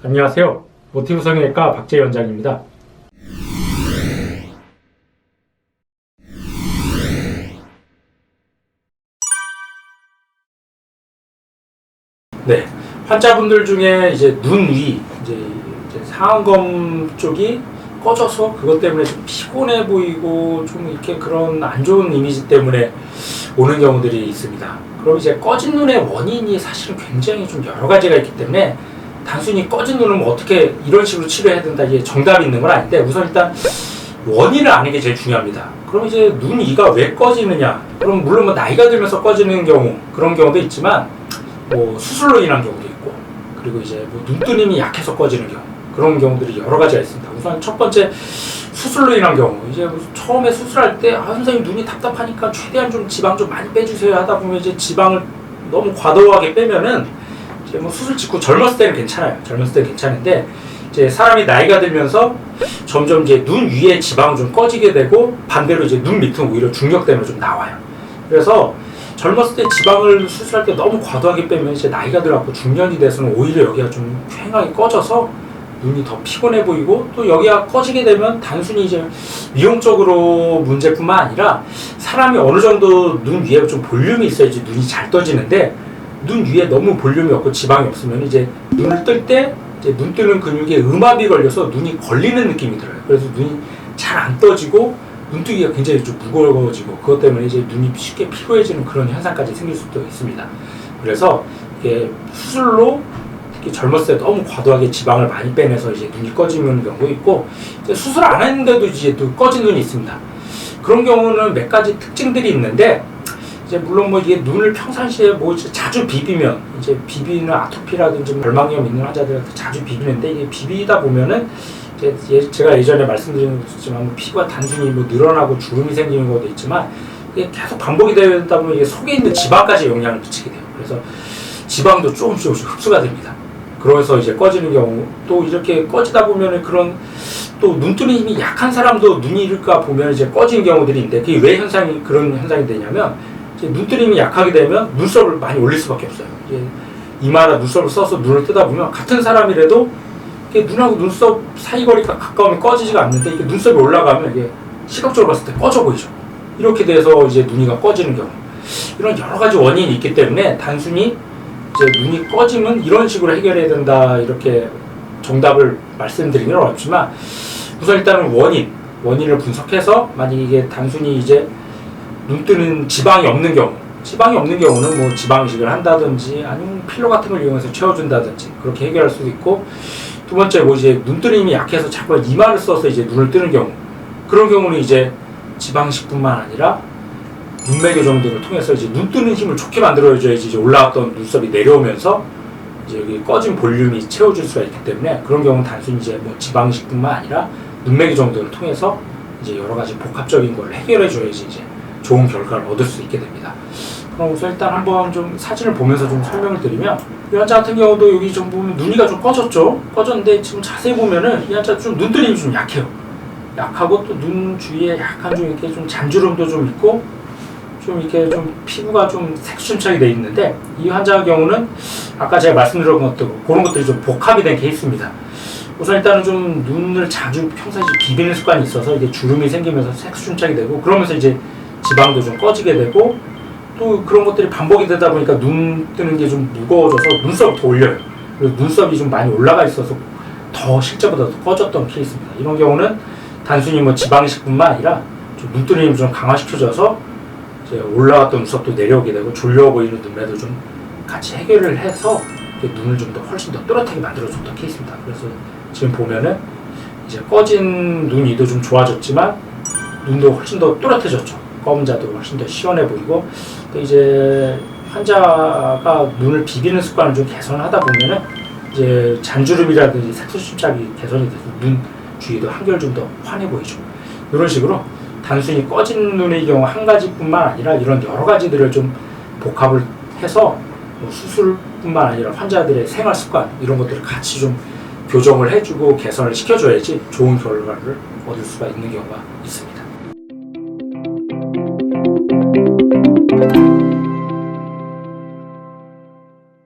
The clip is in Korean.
안녕하세요. 모티브 성형외과 박재희 원장입니다. 네, 환자분들 중에 이제 눈 위, 이제 상안검 쪽이 꺼져서 그것 때문에 좀 피곤해 보이고 좀 이렇게 그런 안 좋은 이미지 때문에 오는 경우들이 있습니다. 그럼 이제 꺼진 눈의 원인이 사실은 굉장히 좀 여러 가지가 있기 때문에 단순히 꺼진 눈은 뭐 어떻게 이런 식으로 치료해야 된다, 이게 정답이 있는 건 아닌데, 우선 일단 원인을 아는 게 제일 중요합니다. 그럼 이제 눈 이가 왜 꺼지느냐? 그럼 물론 뭐 나이가 들면서 꺼지는 경우, 그런 경우도 있지만 뭐 수술로 인한 경우도 있고, 그리고 이제 뭐 눈뜨림이 약해서 꺼지는 경우, 그런 경우들이 여러 가지가 있습니다. 우선 첫 번째, 수술로 인한 경우. 이제 처음에 수술할 때 선생님 눈이 답답하니까 최대한 좀 지방 좀 많이 빼주세요 하다 보면 이제 지방을 너무 과도하게 빼면은 이제 뭐 수술 직후 젊었을 때는 괜찮아요. 젊었을 때는 괜찮은데 이제 사람이 나이가 들면서 점점 이제 눈 위에 지방이 좀 꺼지게 되고 반대로 이제 눈 밑은 오히려 중력 때문에 좀 나와요. 그래서 젊었을 때 지방을 수술할 때 너무 과도하게 빼면 이제 나이가 들어갖고 중년이 돼서는 오히려 여기가 좀 휑하게 꺼져서 눈이 더 피곤해 보이고, 또 여기가 꺼지게 되면 단순히 이제 미용적으로 문제뿐만 아니라 사람이 어느 정도 눈 위에 좀 볼륨이 있어야지 눈이 잘 떠지는데, 눈 위에 너무 볼륨이 없고 지방이 없으면 이제 눈을 뜰 때 이제 눈 뜨는 근육에 음압이 걸려서 눈이 걸리는 느낌이 들어요. 그래서 눈이 잘 안 떠지고 눈뜨기가 굉장히 좀 무거워지고, 그것 때문에 이제 눈이 쉽게 피로해지는 그런 현상까지 생길 수도 있습니다. 그래서 이게 수술로 특히 젊었을 때 너무 과도하게 지방을 많이 빼내서 이제 눈이 꺼지는 경우도 있고, 이제 수술 안 했는데도 이제 또 꺼진 눈이 있습니다. 그런 경우는 몇 가지 특징들이 있는데, 이제 물론 뭐 이게 눈을 평상시에 뭐 자주 비비면 이제 비비는 아토피라든지 결막염 있는 환자들한테 자주 비비는데, 이게 비비다 보면은 이제 제가 예전에 말씀드린 것이지만 뭐 피부가 단순히 뭐 늘어나고 주름이 생기는 것도 있지만, 이게 계속 반복이 되다 보면 이게 속에 있는 지방까지 영향을 미치게 돼요. 그래서 지방도 조금씩 흡수가 됩니다. 그래서 이제 꺼지는 경우, 또 이렇게 꺼지다 보면은 그런 또 눈뜨는 힘이 약한 사람도 눈이 이럴까 보면 이제 꺼지는 경우들이 있는데, 그게 왜 그런 현상이 되냐면, 이제 눈뜨림이 약하게 되면 눈썹을 많이 올릴 수밖에 없어요. 이제 이마나 눈썹을 써서 눈을 뜨다 보면 같은 사람이라도 이게 눈하고 눈썹 사이 거리가 가까우면 꺼지지가 않는데, 이게 눈썹이 올라가면 이게 시각적으로 봤을 때 꺼져 보이죠. 이렇게 돼서 이제 눈이가 꺼지는 경우, 이런 여러 가지 원인이 있기 때문에 단순히 이제 눈이 꺼지면 이런 식으로 해결해야 된다, 이렇게 정답을 말씀드리긴 어렵지만, 우선 일단은 원인을 분석해서 만약에 이게 단순히 이제 눈 뜨는 지방이 없는 경우는 뭐 지방이식을 한다든지 아니면 필러 같은 걸 이용해서 채워준다든지 그렇게 해결할 수도 있고, 두 번째 뭐 이제 눈뜨림이 약해서 자꾸 이마를 써서 이제 눈을 뜨는 경우, 그런 경우는 이제 지방식뿐만 아니라 눈매교 정도를 통해서 이제 눈 뜨는 힘을 좋게 만들어줘야지 이제 올라왔던 눈썹이 내려오면서 이제 여기 꺼진 볼륨이 채워줄 수가 있기 때문에, 그런 경우는 단순히 이제 뭐 지방식뿐만 아니라 눈매교 정도를 통해서 이제 여러 가지 복합적인 걸 해결해줘야지 이제 좋은 결과를 얻을 수 있게 됩니다. 그럼 우선 일단 한번 좀 사진을 보면서 좀 설명을 드리면, 이 환자 같은 경우도 여기 좀 보면 눈이가 좀 꺼졌는데 지금 자세히 보면은 이 환자 좀 눈뜨림이 좀 약하고 또 눈 주위에 약간 좀 이렇게 좀 잔주름도 좀 있고, 좀 이렇게 좀 피부가 좀 색순착이 돼 있는데, 이 환자의 경우는 아까 제가 말씀드린 것도 그런 것들이 좀 복합이 된 케이스입니다. 우선 일단은 좀 눈을 자주 평상시 비비는 습관이 있어서 이게 주름이 생기면서 색순착이 되고, 그러면서 이제 지방도 좀 꺼지게 되고, 또 그런 것들이 반복이 되다 보니까 눈 뜨는 게 좀 무거워져서 눈썹이 더 올려요. 그래서 눈썹이 좀 많이 올라가 있어서 더 실제보다 더 꺼졌던 케이스입니다. 이런 경우는 단순히 뭐 지방식뿐만 아니라 좀 눈뜨는 힘이 좀 강화시켜져서 이제 올라왔던 눈썹도 내려오게 되고 졸려 보이는 눈매도 좀 같이 해결을 해서 눈을 좀 더 훨씬 더 또렷하게 만들어줬던 케이스입니다. 그래서 지금 보면은 이제 꺼진 눈 위도 좀 좋아졌지만 눈도 훨씬 더 또렷해졌죠. 검은 자도 훨씬 더 시원해 보이고, 또 이제 환자가 눈을 비비는 습관을 좀 개선하다 보면은 이제 잔주름이라든지 색소심착이 개선이 돼서 눈 주위도 한결 좀 더 환해 보이죠. 이런 식으로 단순히 꺼진 눈의 경우 한 가지뿐만 아니라 이런 여러 가지들을 좀 복합을 해서 뭐 수술뿐만 아니라 환자들의 생활 습관 이런 것들을 같이 좀 교정을 해주고 개선을 시켜줘야지 좋은 결과를 얻을 수가 있는 경우가 있습니다.